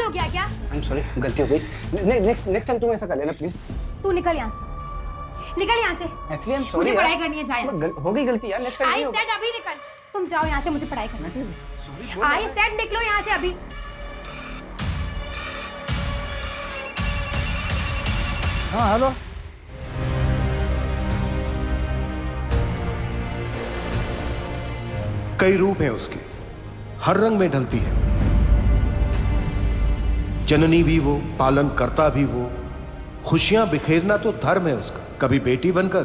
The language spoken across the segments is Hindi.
हो गया क्या? आई एम सॉरी, गलती हो गई। नेक्स्ट टाइम तुम ऐसा कर लेना प्लीज। तू निकल यहाँ से, निकल यहाँ से। Maithili, I am sorry. मुझे पढ़ाई करनी है, जा यहाँ से। हो गई गलती यार, नेक्स्ट टाइम आई नहीं होगा। सेड अभी निकल, तुम जाओ यहाँ से, मुझे पढ़ाई करनी है। सॉरी। आई सेड निकलो यहाँ से अभी। हाँ हेलो। कई रूप हैं उसके, हर रंग में ढलती है। जननी भी वो, पालन करता भी वो, खुशियां बिखेरना तो धर्म है उसका। कभी बेटी बनकर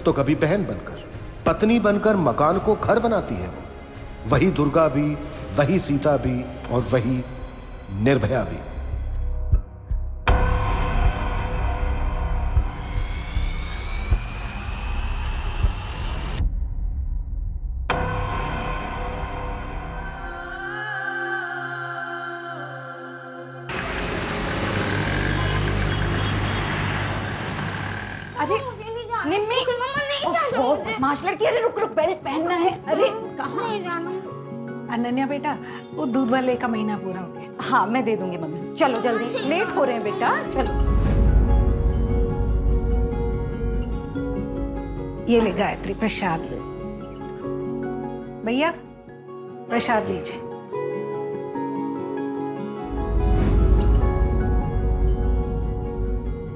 तो कभी बहन बनकर, पत्नी बनकर मकान को घर बनाती है वो। वही दुर्गा भी, वही सीता भी और वही निर्भया भी। अरे निम्मी, बदमाश लड़की, अरे रुक रुक, बेल्ट पहनना है। अरे कहाँ? नहीं जानू। अनन्या बेटा, वो दूध वाले का महीना पूरा हो गया। हाँ मैं दे दूंगी मम्मी, चलो जल्दी, लेट हो रहे हैं बेटा, चलो। ये ले गायत्री, प्रसाद ले। भैया प्रसाद लीजिए।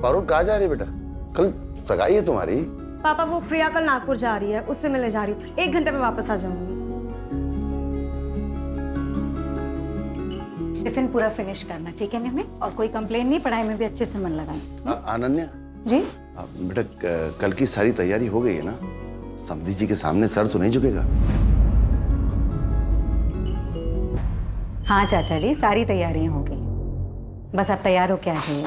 पारुल कहाँ जा रही है बेटा? कल सगाई है तुम्हारी। पापा वो प्रिया कल नागपुर जा रही है, उससे मिलने जा रही हूँ। 1 घंटे में वापस आ जाऊंगी। टिफिन पूरा फिनिश करना, ठीक है निम्मी? और कोई कंप्लेन नहीं, पढ़ाई में भी अच्छे से मन लगाना। अनन्या जी बेटा, कल की सारी तैयारी हो गई है ना? समधी जी के सामने सर तो नहीं झुकेगा? हाँ चाचा जी, सारी तैयारियां हो गई, बस आप तैयार हो क्या है?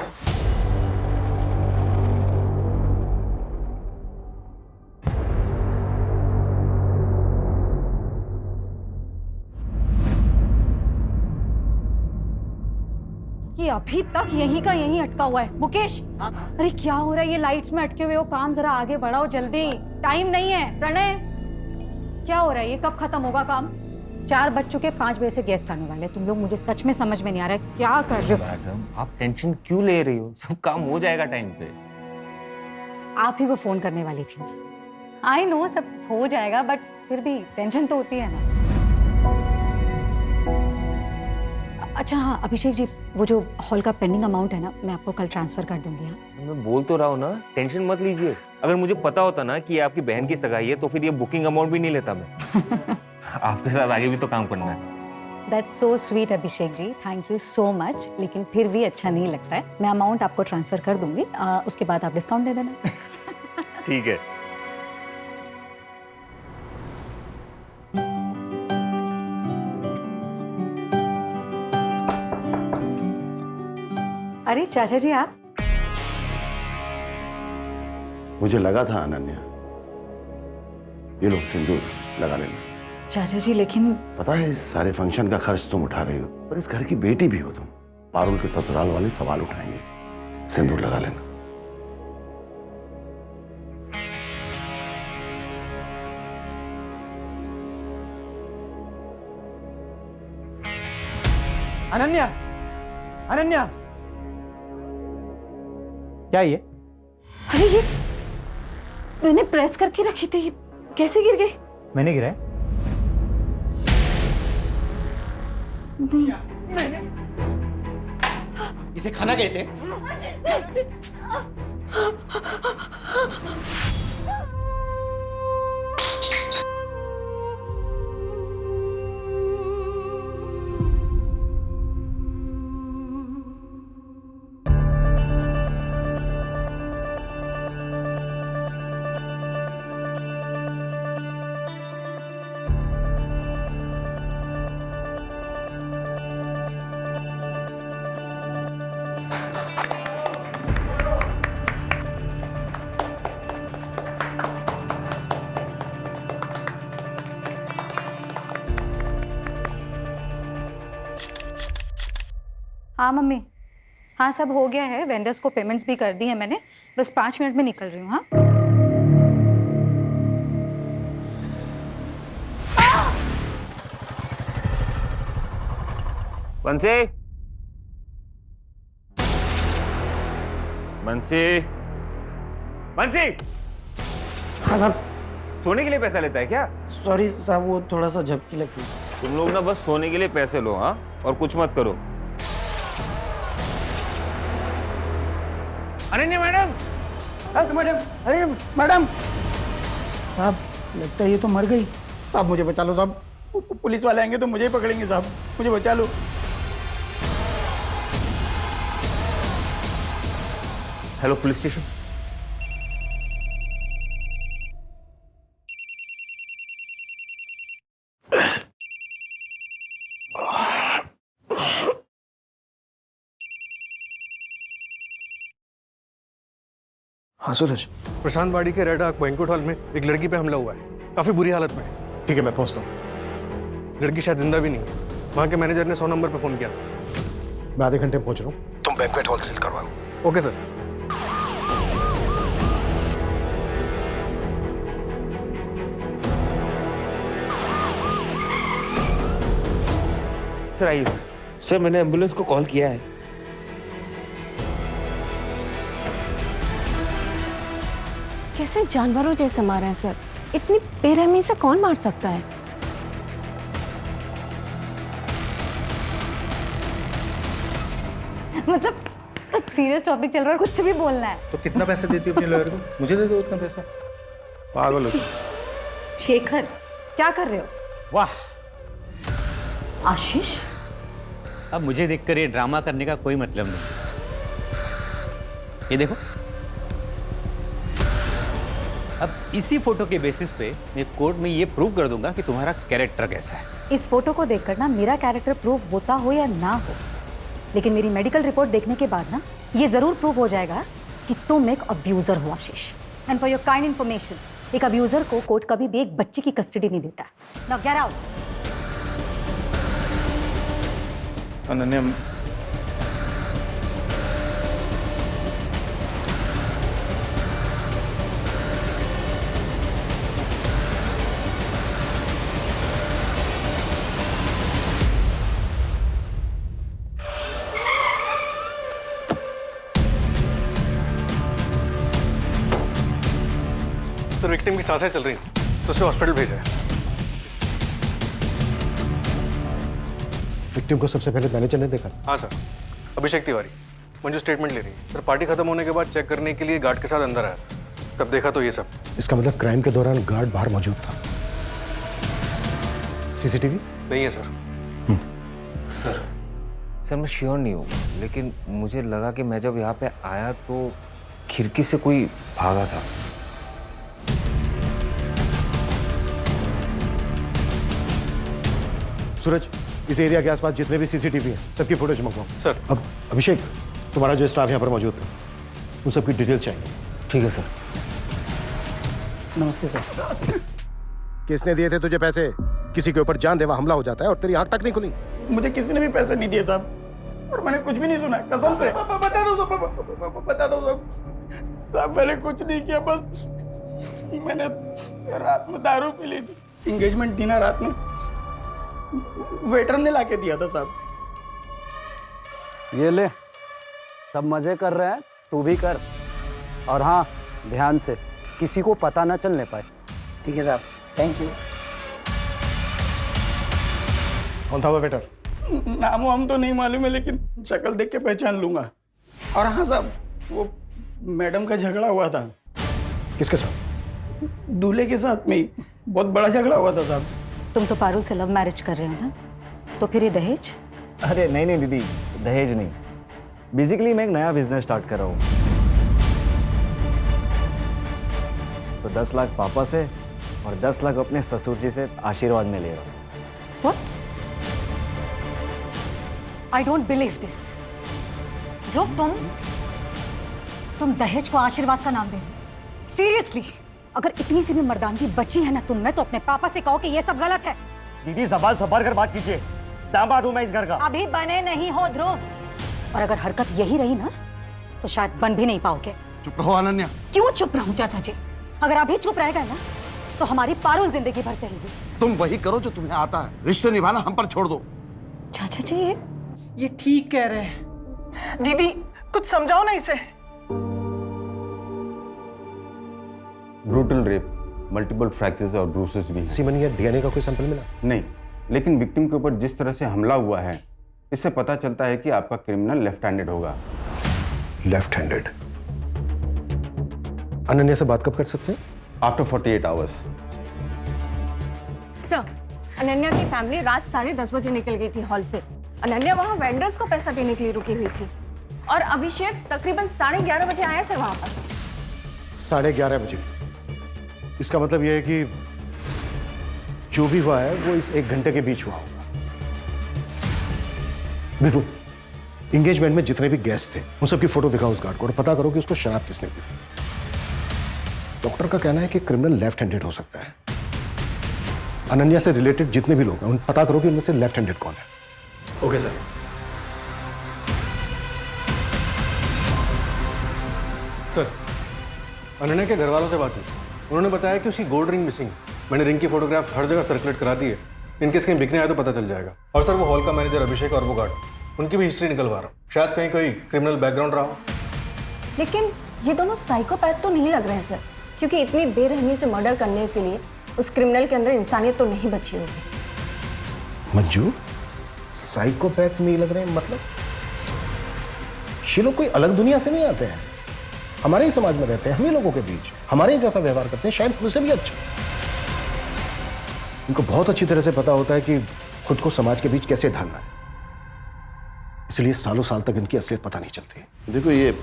ये अभी तक यहीं का यहीं अटका हुआ है। मुकेश, अरे क्या हो रहा है? ये लाइट्स में अटके हुए हो, काम जरा आगे बढ़ाओ जल्दी, टाइम नहीं है। प्रणय, क्या हो रहा है? ये कब खत्म होगा काम? 4 बज चुके, 5 बजे से गेस्ट आने वाले। तुम लोग, मुझे सच में समझ में नहीं आ रहा है क्या कर रहे हो। मैडम, आप टेंशन क्यों ले रही हो? सब काम हो जाएगा टाइम पे। आप ही को फोन करने वाली थी। आई नो सब हो जाएगा, बट फिर भी टेंशन तो होती है ना। अच्छा हाँ अभिषेक जी, वो जो हॉल का पेंडिंग अमाउंट है ना, मैं आपको कल ट्रांसफर कर दूंगी। हाँ मैं बोल तो रहा हूँ ना, टेंशन मत लीजिए। अगर मुझे पता होता ना कि ये आपकी बहन की सगाई है, तो फिर ये बुकिंग अमाउंट भी नहीं लेता मैं। आपके साथ आगे भी तो काम करना है। That's so sweet Abhishek ji, thank you so much. लेकिन फिर भी अच्छा नहीं लगता है। मैं अमाउंट आपको ट्रांसफर कर दूंगी, उसके बाद आप डिस्काउंट दे देना। ठीक है। अरे चाचा जी आप? मुझे लगा था अनन्या। ये लो सिंदूर लगा लेना। चाचा जी लेकिन पता है इस सारे फंक्शन का खर्च तुम उठा रही हो, पर इस घर की बेटी भी हो तुम। पारुल के ससुराल वाले सवाल उठाएंगे। सिंदूर लगा लेना। अनन्या, अनन्या, क्या ये? अरे ये मैंने प्रेस करके रखी थी, कैसे गिर गई? मैंने गिराया? इसे खाना गए थे? हाँ मम्मी, हाँ सब हो गया है, वेंडर्स को पेमेंट्स भी कर दी है मैंने, बस 5 मिनट में निकल रही हूँ। हाँ बंसे, बंसी, बंसी, हाँ साहब। सोने के लिए पैसा लेता है क्या? सॉरी साहब, वो थोड़ा सा झपकी लगी। तुम लोग ना बस सोने के लिए पैसे लो, हाँ, और कुछ मत करो। अनन्या मैडम, मैडम, अरे मैडम साहब, लगता है ये तो मर गई। साहब मुझे बचा लो साहब, पुलिस वाले आएंगे तो मुझे ही पकड़ेंगे साहब, मुझे बचा लो। Hello police station. हाँ सूरज। प्रशांत वाड़ी के रेड आर्क बैंक्वेट हॉल में एक लड़की पे हमला हुआ है, काफी बुरी हालत में है। ठीक है, मैं पहुंचता हूँ। लड़की शायद जिंदा भी नहीं है। वहाँ के मैनेजर ने 100 नंबर पे फोन किया था। मैं आधे घंटे में पहुंच रहा हूँ, तुम बैंक्वेट हॉल सील करवाओ। Okay sir. सर आइए सर। सर मैंने एम्बुलेंस को कॉल किया है। कैसे जानवरों जैसे मारे हैं सर? इतनी बेरहमी से कौन मार सकता है? मतलब सीरियस टॉपिक चल रहा है, कुछ भी बोलना है। तो कितना पैसा देती हो अपने लॉयर को? मुझे दे दो उतना पैसा। पागल हो। शेखर, क्या कर रहे हो? वाह, आशीष, अब मुझे देखकर ये ड्रामा करने का कोई मतलब नहीं। ये देखो, अब इसी फोटो के बेसिस पे मैं कोर्ट में ये प्रूव कर दूंगा कि तुम्हारा कैरेक्टर कैसा है। इस फोटो को देखकर ना मेरा कैरेक्टर प्रूव होता हो या ना हो, लेकिन मेरी मेडिकल रिपोर्ट देखने के बाद ना ये जरूर प्रूव हो जाएगा कि तुम एक अब्यूजर हो Ashish. And for your kind information, एक अब्यूजर को कोर्ट कभी भी एक बच्चे की कस्टडी नहीं देता। Now get out. Ananya, sir victim की सांसें चल रही हैं, तो उसे हॉस्पिटल भेजा है। विक्टिम को सबसे पहले मैनेजर ने देखा। हाँ सर, अभिषेक तिवारी। मंजू स्टेटमेंट ले रही है सर। पार्टी खत्म होने के बाद चेक करने के लिए गार्ड के साथ अंदर आया था, तब देखा तो ये सब। इसका मतलब क्राइम के दौरान गार्ड बाहर मौजूद था। सीसीटीवी नहीं है सर। सर मैं श्योर नहीं हूँ, लेकिन मुझे लगा कि मैं जब यहाँ पे आया तो खिड़की से कोई भागा था। सूरज, इस एरिया के आसपास जितने भी सीसीटीवी हैं, सबकी फोटोज मंगवाओ। सर। अब अभिषेक, तुम्हारा जो स्टाफ यहाँ पर मौजूद था, उन सबकी डिटेल्स चाहिए। ठीक है सर। नमस्ते सर। किसने दिए थे तुझे पैसे? किसी के ऊपर जानलेवा हमला हो जाता है और तेरी आंख तक नहीं खुली। मुझे किसी ने भी पैसे नहीं दिए साहब, और मैंने कुछ भी नहीं सुना, कसम से। बता दो साहब, बता दो साहब। साहब मैंने कुछ नहीं किया, बस मैंने रात में दारू पी ली थी। एंगेजमेंट थी ना रात में, वेटर ने लाके दिया था साहब। ये ले, सब मजे कर रहे हैं, तू भी कर। और हाँ, ध्यान से, किसी को पता ना चलने पाए। ठीक है साहब, थैंक यू। कौन था वो वेटर? नाम हम तो नहीं मालूम है, लेकिन शक्ल देख के पहचान लूंगा। और हाँ साहब, वो मैडम का झगड़ा हुआ था। किसके साथ? दूल्हे के साथ में ही बहुत बड़ा झगड़ा हुआ था साहब। तुम तो पारुल से लव मैरिज कर रहे हो ना, तो फिर ये दहेज? अरे नहीं नहीं दीदी, दहेज नहीं। बेसिकली मैं एक नया बिजनेस स्टार्ट कर रहा हूँ, तो 10 लाख पापा से और 10 लाख अपने ससुर जी से आशीर्वाद में ले रहा हूँ। What? I don't believe this. ध्रुव, तुम दहेज को आशीर्वाद का नाम दे रहे हो? सीरियसली? अगर इतनी सी भी मर्दानगी बची है ना तुम में, तो अपने पापा से कहो कि ये सब गलत है। दीदी ज़बान संभाल कर बात कीजिए, दामाद हूं मैं इस घर का। अभी बने नहीं हो ध्रुव, और अगर हरकत यही रही ना तो शायद बन भी नहीं पाओगे। चुप रहो अनन्या। क्यों चुप रहूं चाचा जी? अगर अभी चुप रह गए ना तो हमारी पारुल जिंदगी भर सहेगी। तुम वही करो जो तुम्हें आता है, रिश्ते निभाना हम पर छोड़ दो। चाचा जी ये ठीक कह रहे हैं। दीदी कुछ समझाओ ना इसे। ब्रूटल रेप, मल्टीपल फ्रैक्चर्स और ब्रूसेस भी हैं। सीमन या डीएनए का कोई सैंपल मिला? नहीं, लेकिन विक्टिम के ऊपर जिस तरह से हमला हुआ है, इससे पता चलता है कि आपका क्रिमिनल लेफ्ट हैंडेड होगा। Left handed. अनन्या से बात कब कर सकते हैं? After 48 hours. सर, अनन्या की फैमिली रात 10:30 बजे निकल गई थी हॉल से। अनन्या वहाँ वेंडर्स को पैसा देने के लिए रुकी हुई थी और अभिषेक तकरीबन 11:30 बजे आया सर वहाँ पर। 11:30 बजे? इसका मतलब यह है कि जो भी हुआ है वो इस 1 घंटे के बीच हुआ होगा। बिल्कुल। एंगेजमेंट में जितने भी गेस्ट थे उन सबकी फोटो दिखाओ उस गार्ड को और पता करो कि उसको शराब किसने दी थी। डॉक्टर का कहना है कि क्रिमिनल लेफ्ट हैंडेड हो सकता है। अनन्या से रिलेटेड जितने भी लोग हैं उन पता करो कि उनमें से लेफ्ट हैंडेड कौन है। Okay sir. सर, अनन्या के घर वालों से बात हुई। उन्होंने बताया कि उसकी गोल्ड रिंग मिसिंग। मैंने रिंग की फोटोग्राफ हर जगह सर्कुलेट करा दी है। इनकेस कहीं बिकने आया तो पता चल जाएगा। और सर, वो हॉल का मैनेजर अभिषेक और वो गार्ड, उनकी भी हिस्ट्री निकलवा रहा हूँ। शायद कहीं कोई क्रिमिनल बैकग्राउंड रहा हो। लेकिन ये दोनों साइकोपैथ तो नहीं लग रहे हैं सर, क्योंकि इतनी बेरहमी से मर्डर करने के लिए उस क्रिमिनल के अंदर इंसानियत तो नहीं बची होगी। मंजू, साइकोपैथ नहीं लग रहे हैं मतलब? ये लोग कोई अलग दुनिया से नहीं आते हैं, हमारे ही समाज में रहते हैं, हम ही लोगों के बीच, हमारे ही जैसा व्यवहार करते हैं, शायद उनसे भी अच्छा। इनको बहुत अच्छी तरह से पता होता है कि खुद को समाज के बीच कैसे ढालना है, इसलिए सालों साल तक इनकी असलियत पता नहीं चलती। देखो, ये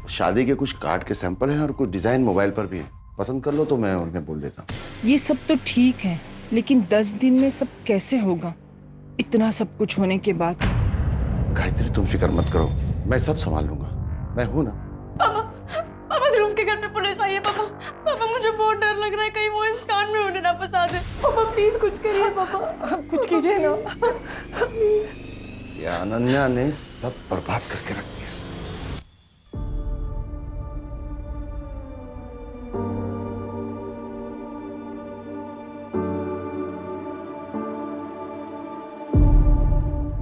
शादी के कुछ कार्ड के सैंपल हैं और कुछ डिजाइन मोबाइल पर भी है, पसंद कर लो तो मैं उन्हें बोल देता हूँ। ये सब तो ठीक है, लेकिन 10 दिन में सब कैसे होगा, इतना सब कुछ होने के बाद? गायत्री, तुम फिक्र मत करो, मैं सब संभाल लूंगा, मैं हूं ना। पापा, ध्रुव के घर पे पुलिस आई है। पापा, मुझे बहुत डर लग रहा है, कहीं वो इस कांड में उन्हें ना फंसा दे। पापा प्लीज कुछ करिए। पापा कुछ कीजिए ना। ये अनन्या ने सब बर्बाद करके रख दिया।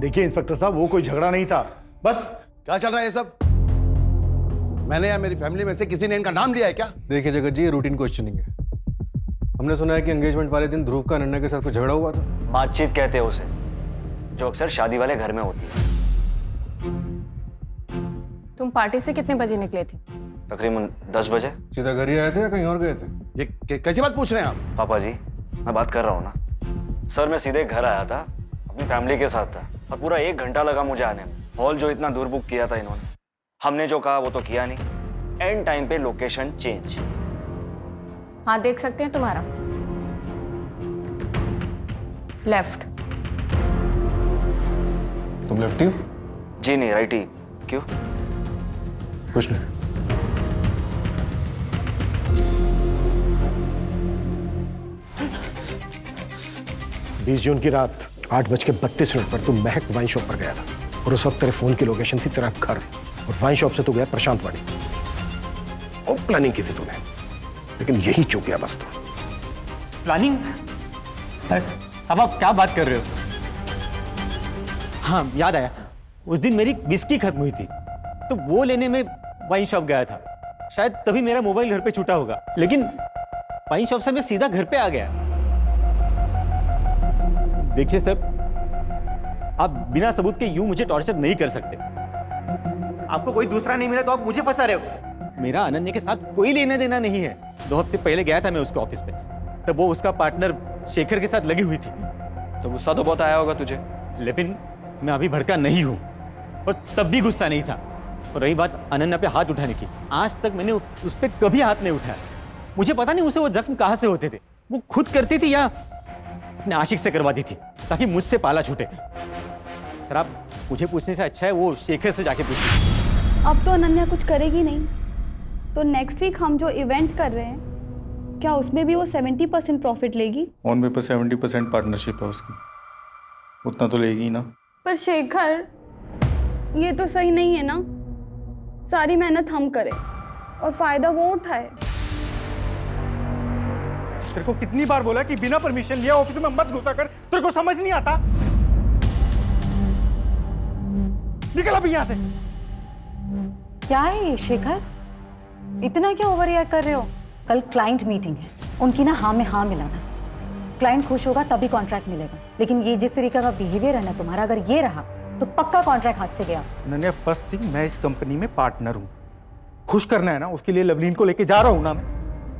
देखिए इंस्पेक्टर साहब, वो कोई झगड़ा नहीं था, बस। क्या चल रहा है ये सब? मैंने या मेरी फैमिली में से किसी ने इनका नाम लिया है क्या? देखिए जगत जी, ये रूटीन क्वेश्चनिंग है। हमने सुना है कि एंगेजमेंट वाले दिन ध्रुव का अनन्या के साथ कुछ झगड़ा हुआ था। बातचीत कहते हैं उसे, जो अक्सर शादी वाले घर में होती है। तुम पार्टी से कितने बजे निकले थे? तकरीबन 10 बजे। सीधा घर ही आए थे या कहीं और गए थे? ये कैसी बात पूछ रहे हैं आप? पापा जी, मैं बात कर रहा हूँ ना सर। मैं सीधे घर आया था, अपनी फैमिली के साथ था, और पूरा 1 घंटा लगा मुझे आने में। हॉल जो इतना दूर बुक किया था इन्होंने, हमने जो कहा वो तो किया नहीं। एंड टाइम पे लोकेशन चेंज। हाँ, देख सकते हैं तुम्हारा लेफ्ट। तुम लेफ्टी हो? जी नहीं, राइट ही। क्यों? कुछ नहीं। बीस जून की रात 8:32 पर तू महक वाइन शॉप पर गया था और उस वक्त तेरे फोन की लोकेशन थी तेरा घर, और वाइन शॉप से तू गया प्रशांत वाड़ी। और प्लानिंग की थी तूने, लेकिन यही चूक गया बस तू। प्लानिंग? अब आप क्या बात कर रहे हो? हाँ, याद आया, उस दिन मेरी विस्की खत्म हुई थी, तो वो लेने में वाइन शॉप गया था। शायद तभी मेरा मोबाइल घर पे छूटा होगा, लेकिन वाइन शॉप से मैं सीधा घर पे आ गया। देखिए सर, आप बिना सबूत के यूं मुझे टॉर्चर नहीं कर सकते। आपको कोई दूसरा नहीं मिला तो आप मुझे फंसा रहे हो। मेरा अनन्या के साथ कोई लेना देना नहीं है। 2 हफ्ते पहले गया था मैं उसके ऑफिस पे, तब वो उसका पार्टनर शेखर के साथ लगी हुई थी। तो गुस्सा तो बहुत आया होगा तुझे। लेकिन मैं अभी भड़का नहीं हूं, और तब भी गुस्सा नहीं था। और रही बात अनन्या पे हाथ उठाने की, आज तक मैंने उस पर कभी हाथ नहीं उठाया। मुझे पता नहीं उसे वो जख्म कहां से होते थे, वो खुद करती थी या अपने आशिक से करवाती थी ताकि मुझसे पाला छूटे। सर, आप मुझे पूछने से अच्छा है वो शेखर से जाके पूछिए। अब तो अनन्या कुछ करेगी नहीं, तो नेक्स्ट वीक हम जो इवेंट कर रहे हैं, क्या उसमें भी वो 70% प्रॉफिट लेगी? ऑन पेपर 70% पार्टनरशिप है उसकी, उतना तो लेगी ही ना। पर शेखर, ये तो सही नहीं है ना। सारी मेहनत हम करें और फायदा वो उठाए। तेरे को कितनी बार बोला कि बिना परमिशन लिया ऑफिस में मत घुसा कर, तेरे को समझ नहीं आता? निकल अभी यहाँ से। क्या है ये शेखर, इतना क्या ओवर रिएक्ट कर रहे हो? कल क्लाइंट मीटिंग है, उनकी ना हाँ में हाँ मिलाना। क्लाइंट खुश होगा तभी कॉन्ट्रैक्ट मिलेगा, लेकिन ये जिस तरीके का बिहेवियर है ना तुम्हारा, अगर ये रहा तो पक्का कॉन्ट्रैक्ट हाथ से गया। अनन्या, फर्स्ट थिंग, मैं इस कंपनी में पार्टनर हूँ। खुश करना है ना, उसके लिए लवलीन को लेके जा रहा हूँ ना मैं।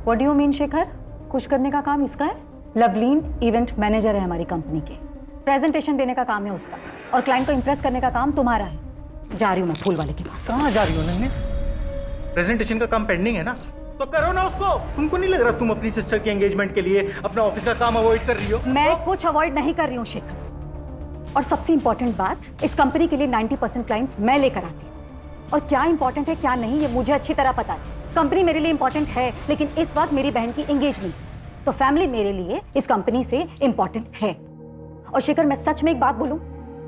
What do you mean Shekhar? खुश करने का काम इसका है? लवलीन इवेंट मैनेजर है हमारी कंपनी के, प्रेजेंटेशन देने का काम है उसका, और क्लाइंट को इंप्रेस करने का काम तुम्हारा है। जा रही हूँ मैं फूल वाले के पास। कहाँ जा रही हो अनन्या? प्रेजेंटेशन का काम पेंडिंग है ना, तो करो ना उसको। तुमको नहीं लग रहा तुम अपनी सिस्टर के एंगेजमेंट के लिए अपना ऑफिस का काम अवॉइड कर रही हो? मैं कुछ अवॉइड नहीं कर रही हूँ शेखर, और सबसे इंपॉर्टेंट बात, इस कंपनी के लिए 90% क्लाइंट्स मैं लेकर आती हूँ, और क्या इंपॉर्टेंट है क्या नहीं ये मुझे अच्छी तरह पता है। कंपनी मेरे लिए इंपॉर्टेंट है, लेकिन इस वक्त मेरी बहन की एंगेजमेंट, तो फैमिली मेरे लिए इस कंपनी से इंपॉर्टेंट है। और शेखर, मैं सच में एक बात बोलूं,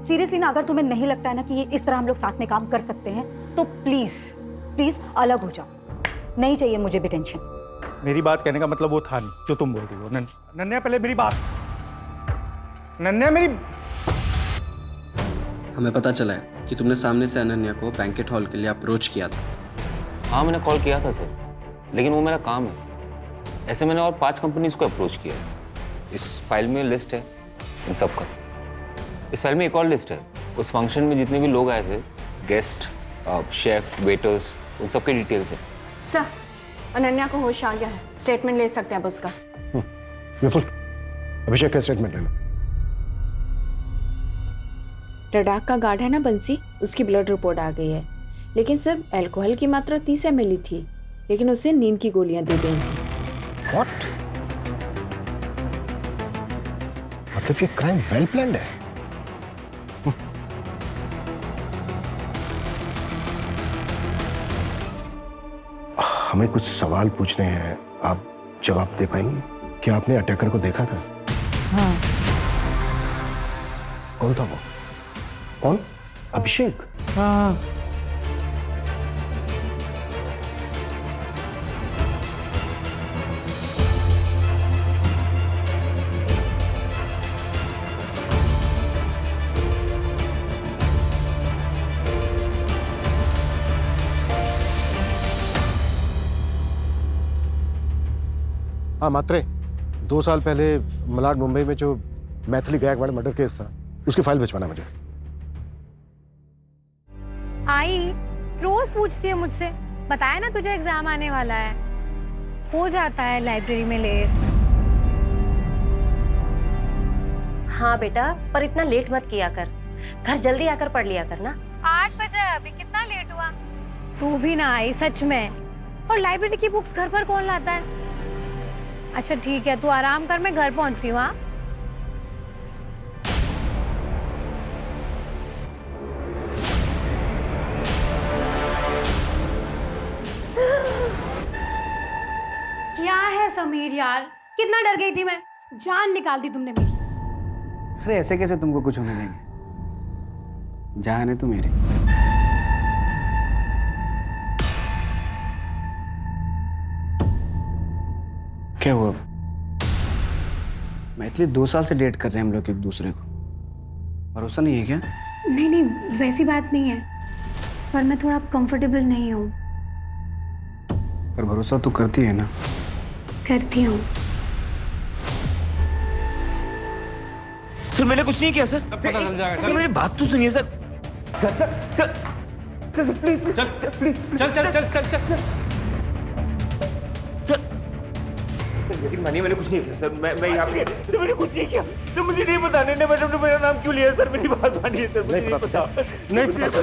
सीरियसली ना, अगर तुम्हें नहीं लगता है ना कि ये इस तरह हम लोग साथ में काम कर सकते हैं, तो प्लीज प्लीज अलग हो जाओ। नहीं चाहिए मुझे भी टेंशन। मेरी बात कहने का मतलब वो था नहीं जो तुम बोल रही हो। नन्या, पहले मेरी बात। नन्या, मेरी। हमें पता चला है कि तुमने सामने से अनन्या को बैंकेट हॉल के लिए अप्रोच किया था। हाँ, मैंने कॉल किया था सर, लेकिन वो मेरा काम है। ऐसे मैंने और 5 कंपनीज को अप्रोच किया है। इस फाइल में लिस्ट है इन सब का। इस फाइल में एक और लिस्ट है, उस फंक्शन में जितने भी लोग आए थे, गेस्ट, शेफ, वेटर्स, उन सब के डिटेल्स है। सर, अनन्या को होश आ गया है, स्टेटमेंट ले सकते हैं आप उसका। बिल्कुल, अभिषेक का स्टेटमेंट ले लो। लद्दाख का गार्ड है ना बंसी, उसकी ब्लड रिपोर्ट आ गई है, लेकिन सिर्फ अल्कोहल की मात्रा 30 ml थी, लेकिन उसे नींद की गोलियां दी गई थी। What? मतलब ये क्राइम वेल प्लान्ड है। हमें कुछ सवाल पूछने हैं, आप जवाब दे पाएंगे? क्या आपने अटैकर को देखा था? हाँ। कौन था वो? कौन? अभिषेक? हाँ। हाँ मात्रे, 2 साल पहले मलाड मुंबई में जो मैथिली गायकवाड़ मर्डर केस था, उसकी फाइल भिजवाना मुझे। आई रोज पूछती है मुझसे, बताया ना तुझे एग्जाम आने वाला है, हो जाता है लाइब्रेरी में लेट। हाँ बेटा, पर इतना लेट मत किया कर, घर जल्दी आकर पढ़ लिया कर ना। 8 बजे, अभी कितना लेट हुआ? तू भी ना आई सच में। और लाइब्रेरी की बुक्स घर पर कौन लाता है? अच्छा ठीक है, तू आराम कर, मैं घर पहुंच गई हूँ। हाँ, क्या है समीर यार, कितना डर गई थी मैं, जान निकाल दी तुमने मेरी। अरे ऐसे कैसे तुमको कुछ होने देंगे, जान है तू मेरी। क्या हुआ? मैथिली 2 साल से डेट कर रहे हैं हम लोग एक दूसरे को, भरोसा नहीं है क्या? नहीं नहीं, वैसी बात नहीं है, पर मैं थोड़ा कंफर्टेबल नहीं हूँ। पर भरोसा तो करती है ना? करती हूँ। सर मैंने कुछ नहीं किया सर। पता चल जाएगा। सर मेरी बात तो सुनिए sir. Sir sir sir sir please चल प्लीज चल चल चल चल चल सर, लेकिन मानिए मैंने कुछ नहीं किया सर। मैं यहाँ पे सर मैंने कुछ नहीं किया सर। मुझे नहीं पता नन्या मैडम ने मेरा नाम क्यों लिया सर। मेरी बात मानिए सर, मुझे नहीं पता। नहीं पता।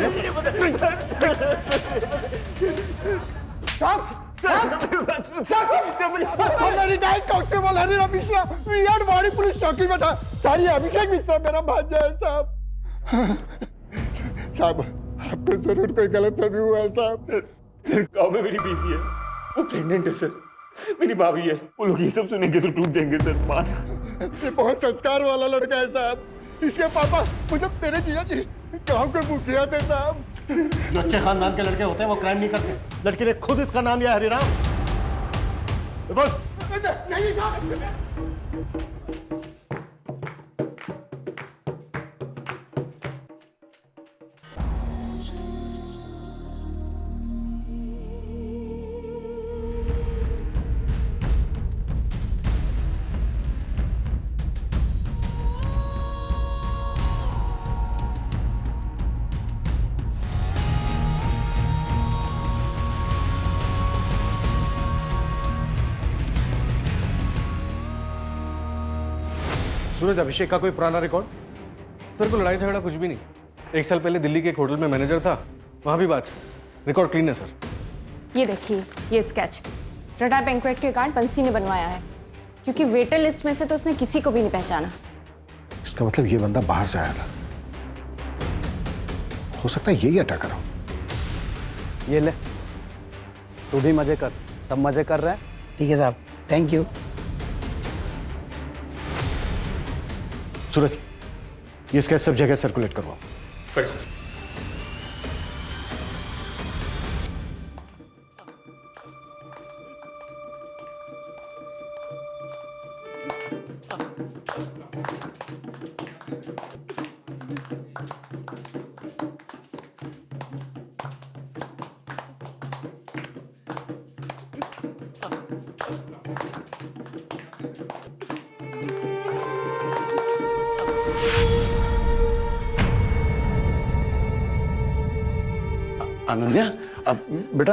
मेरी नाइट कांस्टेबल हरिराम मिश्रा विराट वाड़ी पुलिस चौकी में था। सारी अभिषेक मिश्रा मेरा भांजा है साहब। साहब आपको जरूर कोई गलतफहमी हुआ है साहब। सर गाँव में मेरी बीवी है, वो प्रेग्नेंट है सर। मेरी भाभी है, वो लोग ये सब सुनेंगे तो टूट जाएंगे सर। मान ये बहुत संस्कार वाला लड़का है साहब। इसके पापा मतलब मेरे जीजा जी गाँव के मुखिया थे साहब। जो अच्छे खानदान के लड़के होते हैं वो क्राइम नहीं करते। लड़की ने खुद इसका नाम लिया हरिराम। बोल। नहीं साहब। सूरज, अभिषेक का कोई पुराना रिकॉर्ड? सर कोई लड़ाई झगड़ा कुछ भी नहीं। 1 साल पहले दिल्ली के एक होटल में मैनेजर था, वहाँ भी बात। रिकॉर्ड क्लीन है सर। ये देखिए, ये स्केच रडार बैंक्वेट के कार्ड बंसी ने बनवाया है, क्योंकि वेटर लिस्ट में से तो उसने किसी को भी नहीं पहचाना। इसका मतलब ये बंदा बाहर से आया था। हो सकता है यही अटैकर हो। ये ले, तू भी मजे कर, सब मजे कर रहे हैं। ठीक है साहब, थैंक यू। सूरज, ये स्केच सब जगह सर्कुलेट करवाओ। Right sir. अनन्या, अब बेटा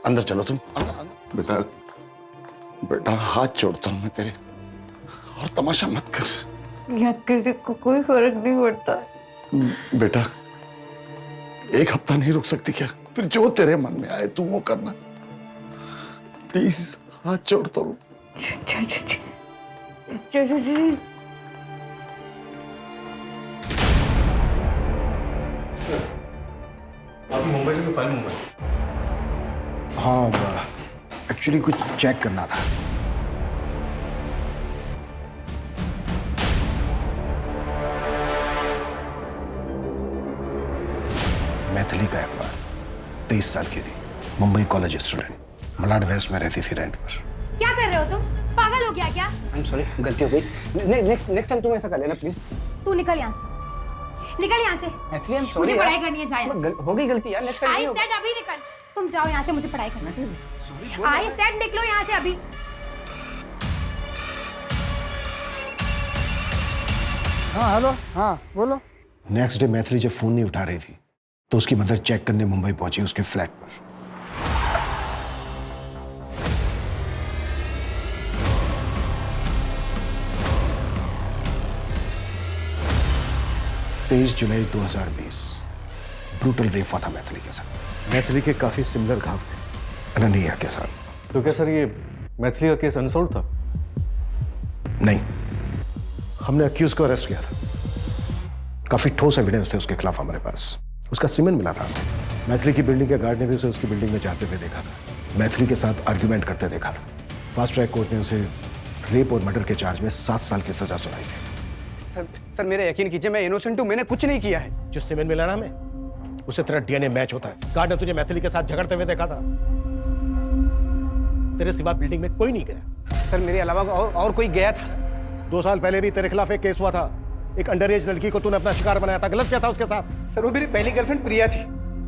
अंदर चलो तुम। बेटा बेटा हाथ जोड़ता हूं मैं तेरे, और तमाशा मत कर। यहाँ किसी को कोई फर्क नहीं पड़ता। बेटा 1 हफ्ता नहीं रुक सकती क्या? फिर जो तेरे मन में आए तू वो करना, प्लीज हाथ जोड़ता हूं। आप मुंबई से फाइल मंगवाई? हाँ, एक्चुअली कुछ चेक करना था। मैथिली का अखबार, 23 साल की थी, Mumbai college student, Malad west में रहती थी रेंट पर। क्या कर रहे हो तुम? पागल हो गया क्या? आई एम सॉरी, गलती हो गई। नेक्स्ट टाइम तुम ऐसा कर लेना प्लीज। तू निकल यहाँ से, निकल यहाँ से। Maithili, I am sorry. मुझे पढ़ाई करनी है, जा यहाँ से। हो गई गलती यार, नेक्स्ट टाइम आई नहीं होगा। सेड अभी निकल। तुम जाओ यहाँ से, मुझे पढ़ाई करनी है। आई सेड निकलो यहाँ से अभी। हाँ हेलो, हाँ बोलो। नेक्स्ट डे मैथिली जब फोन नहीं उठा रही थी तो उसकी मदर चेक करने मुंबई पहुंची उसके फ्लैट पर। 23 जुलाई 2020 ब्रूटल रेप हुआ था मैथिली के साथ। मैथिली के काफी सिमिलर घाव थे अनन्या के साथ। तो क्या सर ये मैथिली का केस अनसॉल्व था? नहीं, हमने अक्यूज को अरेस्ट किया था। काफी ठोस एविडेंस थे उसके खिलाफ हमारे पास। उसका सीमेंट मिला था। मैथिली की बिल्डिंग के गार्ड ने भी उसे उसकी बिल्डिंग में जाते हुए देखा था। मैथिली के साथ आर्ग्यूमेंट करते देखा था। फास्ट ट्रैक कोर्ट ने उसे रेप और मर्डर के चार्ज में 7 साल की सजा सुनाई थी। सर मेरा यकीन कीजिए, मैं इनोसेंट हूं, मैंने कुछ नहीं किया है। जो सीमेंट मिला ना हमें, उससे तेरा डीएनए मैच होता है। गार्ड ने तुझे मैथिली के साथ झगड़ते हुए देखा था। तेरे सिवा बिल्डिंग में कोई नहीं गया। सर मेरे अलावा और कोई गया था? 2 साल पहले भी तेरे खिलाफ एक केस हुआ था। एक अंडर एज लड़की को तूने अपना शिकार बनाया था। गलत क्या था उसके साथ? सर वो मेरी पहली गर्लफ्रेंड प्रिया थी।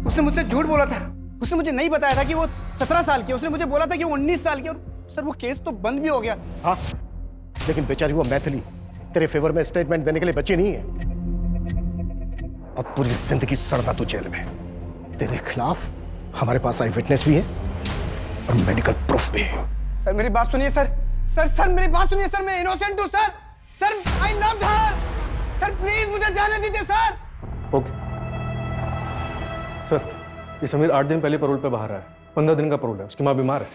उसने मुझसे झूठ बोला था। उसने मुझे नहीं बताया था कि वो 17 साल की है। उसने मुझे बोला था कि वो 19 साल की। और सर वो केस तो बंद भी हो गया। हाँ, लेकिन बेचारी वो मैथिली तेरे फेवर में स्टेटमेंट देने के लिए बची नहीं है। अब पूरी जिंदगी सड़ना तू जेल में। तेरे खिलाफ हमारे पास आई विटनेस भी है और मेडिकल प्रूफ भी है। सर मेरी बात सुनिए सर। सर मेरी बात सुनिए सर, मैं इनोसेंट हूं sir. Sir I loved her. Sir please मुझे जाने दीजिए सर। ओके सर, ये समीर 8 दिन पहले पैरोल पे बाहर आया। 15 दिन का पैरोल है, उसकी माँ बीमार है।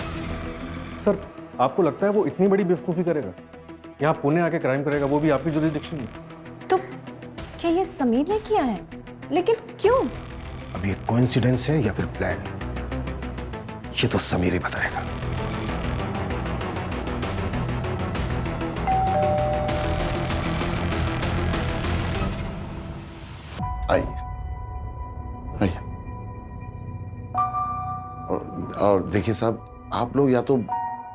सर आपको लगता है वो इतनी बड़ी बेवकूफ़ी करेगा? यहाँ पुणे आके क्राइम करेगा, वो भी आपकी जुरिडिक्शन में? तो क्या ये समीर ने किया है? लेकिन क्यों? अब ये कोइंसिडेंस है या फिर प्लान, ये तो समीर ही बताएगा। आइए आइए। और देखिए साहब, आप लोग या तो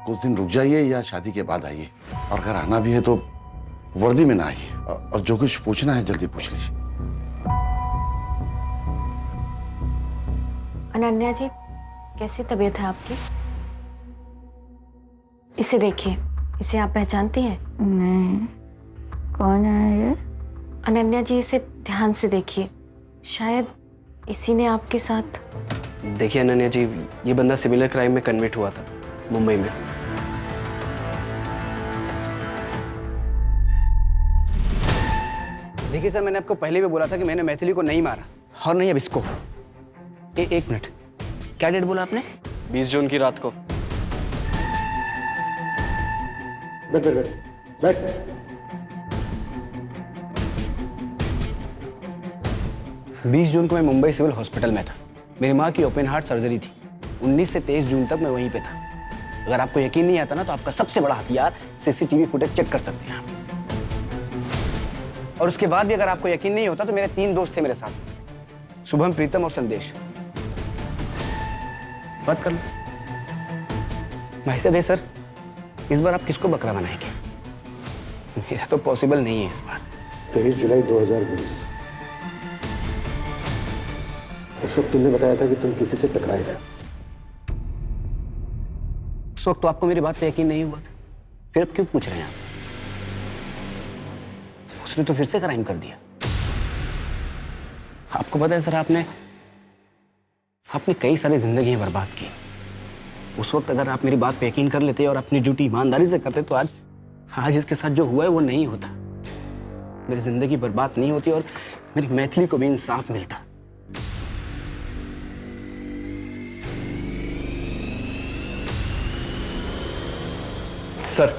कुछ दिन रुक जाइए या शादी के बाद आइए। और अगर आना भी है तो वर्दी में ना आइए। और जो कुछ पूछना है जल्दी पूछ लीजिए। अनन्या जी, कैसी तबीयत है आपकी? इसे देखिए, इसे आप पहचानती हैं? नहीं, कौन है ये? अनन्या जी, इसे ध्यान से देखिए, शायद इसी ने आपके साथ। देखिए अनन्या जी, ये बंदा सिमिलर क्राइम में कन्विक्ट हुआ था मुंबई में। देखिए सर, मैंने आपको पहले भी बोला था कि मैंने मैथिली को नहीं मारा और नहीं अब इसको। एक मिनट, क्या डेट बोला आपने? 20 जून की रात को। बैठ बैठ बैठ बैठ। 20 जून को मैं मुंबई सिविल हॉस्पिटल में था। मेरी माँ की ओपन हार्ट सर्जरी थी। 19 से 23 जून तक मैं वहीं पे था। अगर आपको यकीन नहीं आता ना, तो आपका सबसे बड़ा हथियार सीसीटीवी फुटेज चेक कर सकते हैं आप। और उसके बाद भी अगर आपको यकीन नहीं होता तो मेरे 3 दोस्त थे मेरे साथ, शुभम, प्रीतम और संदेश। बात कर लो। भाई सर, इस बार आप किसको बकरा बनाएंगे? मेरा तो पॉसिबल नहीं है इस बार। 23 जुलाई 2020। इस वक्त तुमने बताया था कि तुम किसी से टकराए थे। उस वक्त तो आपको मेरी बात पे यकीन नहीं हुआ था, फिर अब क्यों पूछ रहे हैं आप? उसने तो फिर से क्राइम कर दिया। आपको पता है सर, आपने कई सारी जिंदगी बर्बाद की। उस वक्त अगर आप मेरी बात पे यकीन कर लेते और अपनी ड्यूटी ईमानदारी से करते तो आज इसके साथ जो हुआ है वो नहीं होता। मेरी जिंदगी बर्बाद नहीं होती और मेरी मैथिली को भी इंसाफ मिलता। सर,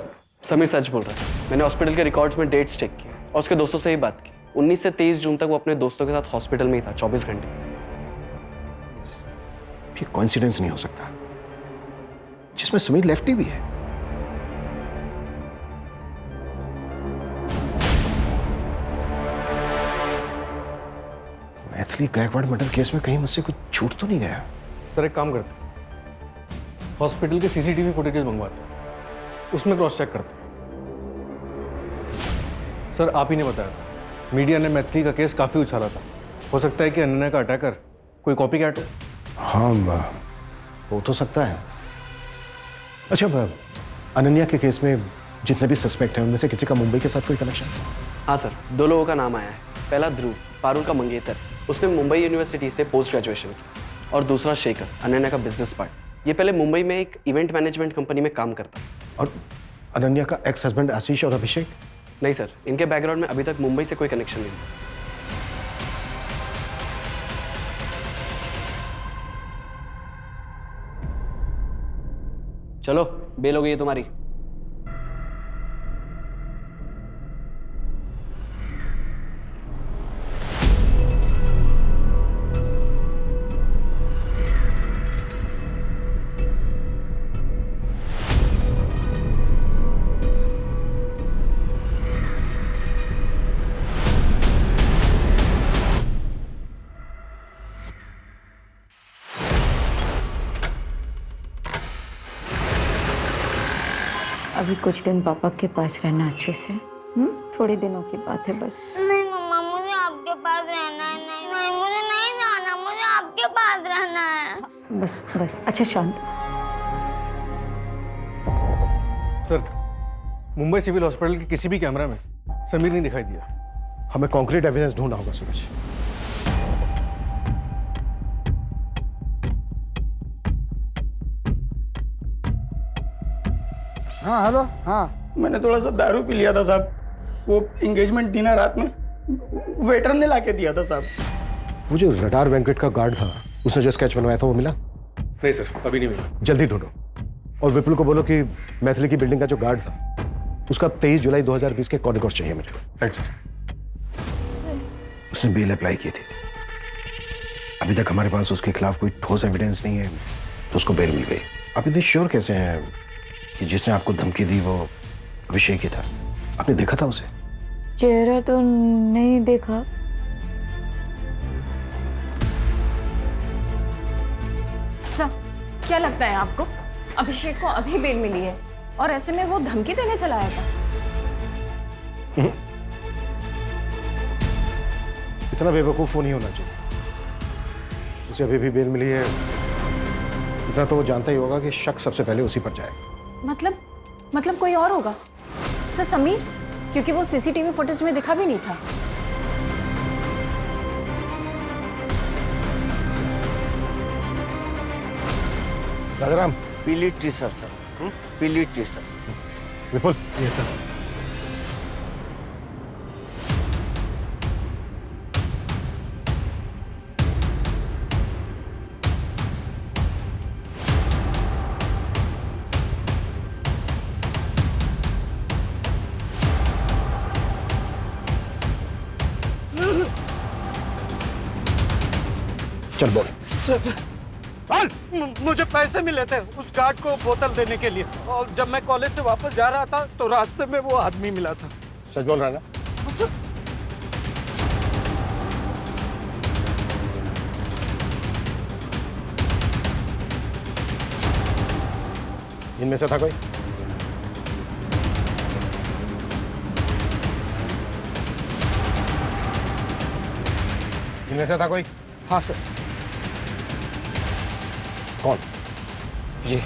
समीर सच बोल रहा है। मैंने हॉस्पिटल के रिकॉर्ड्स में डेट्स चेक किए और उसके दोस्तों से ही बात की। 19 से 23 जून तक वो अपने दोस्तों के साथ हॉस्पिटल में ही था, 24 घंटे। ये कोइंसिडेंस नहीं हो सकता, जिसमें समीर लेफ्टी भी है। मैथिली गायकवाड़ मर्डर केस में कहीं मुझसे कुछ छूट तो नहीं गया? सर एक काम करते हैं, हॉस्पिटल के सीसीटीवी फुटेजेस मंगवाते हैं, उसमें क्रॉस चेक करते हैं। सर आप ही ने बताया था, मीडिया ने मैथिली का केस काफी उछाला था। हो सकता है कि अनन्या का अटैकर कोई कॉपी कैट है। हाँ, हो तो सकता है। अच्छा, अनन्या के केस में जितने भी सस्पेक्ट हैं उनमें से किसी का मुंबई के साथ कोई कनेक्शन? हाँ सर, 2 लोगों का नाम आया है। पहला ध्रुव, पारुल का मंगेतर, उसने मुंबई यूनिवर्सिटी से पोस्ट ग्रेजुएशन की। और दूसरा शेखर, अनन्या का बिजनेस पार्टनर। ये पहले मुंबई में एक इवेंट मैनेजमेंट कंपनी में काम करता। और अनन्या का एक्स हस्बैंड आशीष और अभिषेक? नहीं सर, इनके बैकग्राउंड में अभी तक मुंबई से कोई कनेक्शन नहीं। चलो, बेल हो गई है तुम्हारी। अभी कुछ दिन पापा के पास रहना अच्छे से। थोड़े दिनों की बात है बस। नहीं मम्मा, मुझे आपके पास रहना है। नहीं, मुझे नहीं जाना, मुझे आपके पास रहना है। बस बस, अच्छा शांत। सर, मुंबई सिविल हॉस्पिटल के किसी भी कैमरा में समीर नहीं दिखाई दिया। हमें कॉन्क्रीट एविडेंस ढूंढना होगा सूरज। हाँ हेलो। हाँ, मैंने थोड़ा सा दारू पी लिया था साहब। वो एंगेजमेंट थी ना रात में, वेटर ने लाके दिया था साहब। वो जो रडार वेंकट का गार्ड था, उसने जो स्केच बनवाया था वो मिला? नहीं सर, अभी नहीं मिला। जल्दी ढूंढो और विपुल को बोलो कि मैथिली की बिल्डिंग का जो गार्ड था उसका 23 जुलाई 2020 के कॉल रिकॉर्ड चाहिए मुझे। Right sir. उसने बेल अप्लाई की थी। अभी तक हमारे पास उसके खिलाफ कोई ठोस एविडेंस नहीं है, तो उसको बेल मिल गई। आप इतने श्योर कैसे हैं कि जिसने आपको धमकी दी वो अभिषेक ही था? आपने देखा था उसे? चेहरा तो नहीं देखा। सर, क्या लगता है आपको अभिषेक को अभी बेल मिली है और ऐसे में वो धमकी देने चला आया था? इतना बेवकूफ वो नहीं होना चाहिए। उसे अभी भी बेल मिली है, इतना तो वो जानता ही होगा कि शक सबसे पहले उसी पर जाएगा। मतलब कोई और होगा? सर समीर, क्योंकि वो सीसीटीवी फुटेज में दिखा भी नहीं था। राजाराम, पीली टी शर्ट सर, पीली टी शर्ट। विपुल। ये सर। चल बोल। मुझे पैसे मिले थे उस गार्ड को बोतल देने के लिए, और जब मैं कॉलेज से वापस जा रहा था तो रास्ते में वो आदमी मिला था। सच बोल रहा है ना? इनमें से था कोई? इनमें से था कोई? हाँ सर। कौन? ये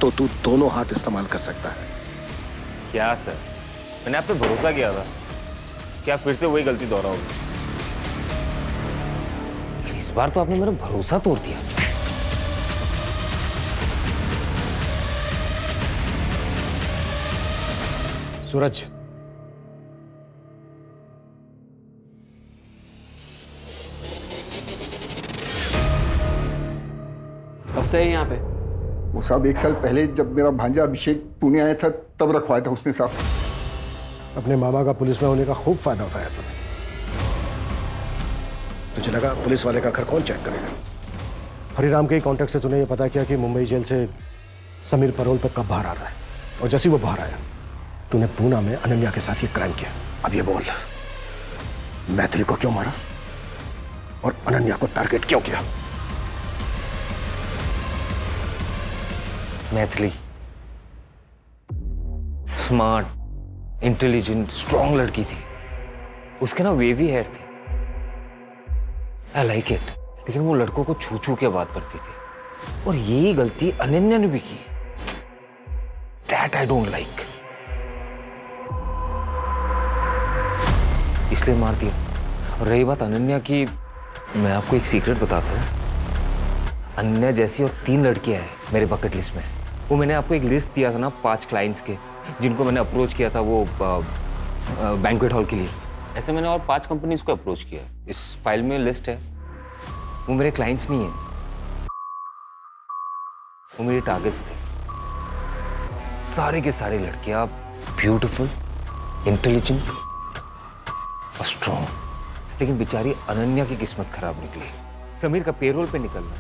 तो तू दोनों हाथ इस्तेमाल कर सकता है। क्या सर, मैंने आप पे भरोसा किया था, क्या फिर से वही गलती दोहराओगे? इस बार तो आपने मेरा भरोसा तोड़ दिया। सूरज, कब से है यहाँ पे? वो साहब 1 साल पहले जब मेरा भांजा अभिषेक पुणे आया था तब रखवाया था उसने साहब। अपने मामा का पुलिस में होने का खूब फायदा उठाया तूने। तुझे लगा पुलिस वाले का घर कौन चेक करेगा? हरिराम के कॉन्टेक्ट से तूने ये पता किया कि मुंबई जेल से समीर पैरोल पर कब बाहर आ रहा है, और जैसे वो बाहर आया तूने पूना में अनन्या के साथ ये क्राइम किया। अब ये बोल, मैथिली को क्यों मारा और अनन्या को टारगेट क्यों किया? मैथिली स्मार्ट, इंटेलिजेंट, स्ट्रॉन्ग लड़की थी। उसके ना वेवी हेयर थे, आई लाइक इट। लेकिन वो लड़कों को छू छू के बात करती थी, और यही गलती अनन्या ने भी की। दैट आई डोंट लाइक, इसलिए मार दिया। और रही बात अनन्या की, मैं आपको एक सीक्रेट बताता हूँ। अनन्या जैसी और 3 लड़कियां हैं मेरे बकेट लिस्ट में। वो मैंने आपको एक लिस्ट दिया था ना 5 क्लाइंट्स के, जिनको मैंने अप्रोच किया था वो बैंक्वेट हॉल के लिए। ऐसे मैंने और 5 कंपनीज को अप्रोच किया। इस फाइल में लिस्ट है। वो मेरे क्लाइंट्स नहीं है, वो मेरे टारगेट्स थे। सारे के सारे लड़कियां ब्यूटीफुल, इंटेलिजेंट और स्ट्रॉन्ग। लेकिन बेचारी अनन्या की किस्मत खराब निकली। समीर का पेरोल पे निकलना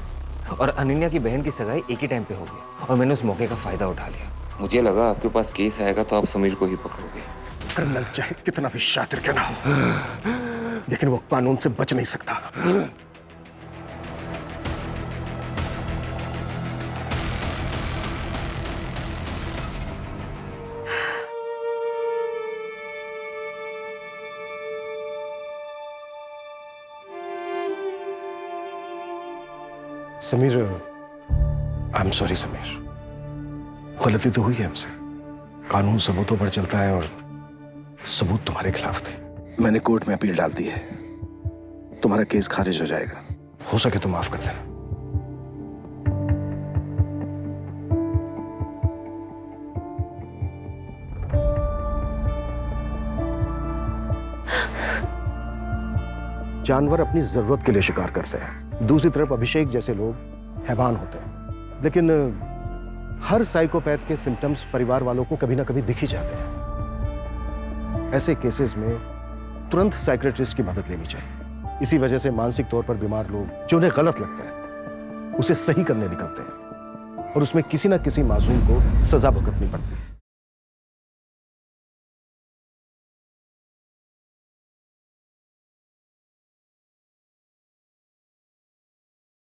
और अनन्या की बहन की सगाई एक ही टाइम पे हो गई, और मैंने उस मौके का फायदा उठा लिया। मुझे लगा आपके पास केस आएगा तो आप समीर को ही पकड़ोगे। कर्नल चाहे कितना भी शातिर क्यों ना हो, लेकिन वो कानून से बच नहीं सकता। Sameer, I am sorry Sameer, गलती तो हुई है हमसे। कानून सबूतों पर चलता है और सबूत तुम्हारे खिलाफ थे। मैंने कोर्ट में अपील डाल दी है, तुम्हारा केस खारिज हो जाएगा। हो सके तो माफ कर देना। जानवर अपनी जरूरत के लिए शिकार करते हैं, दूसरी तरफ अभिषेक जैसे लोग हैवान होते हैं। लेकिन हर साइकोपैथ के सिम्टम्स परिवार वालों को कभी ना कभी दिख ही जाते हैं। ऐसे केसेस में तुरंत साइकियाट्रिस्ट की मदद लेनी चाहिए। इसी वजह से मानसिक तौर पर बीमार लोग जो उन्हें गलत लगता है उसे सही करने निकलते हैं, और उसमें किसी ना किसी मासूम को सजा भुगतनी पड़ती है।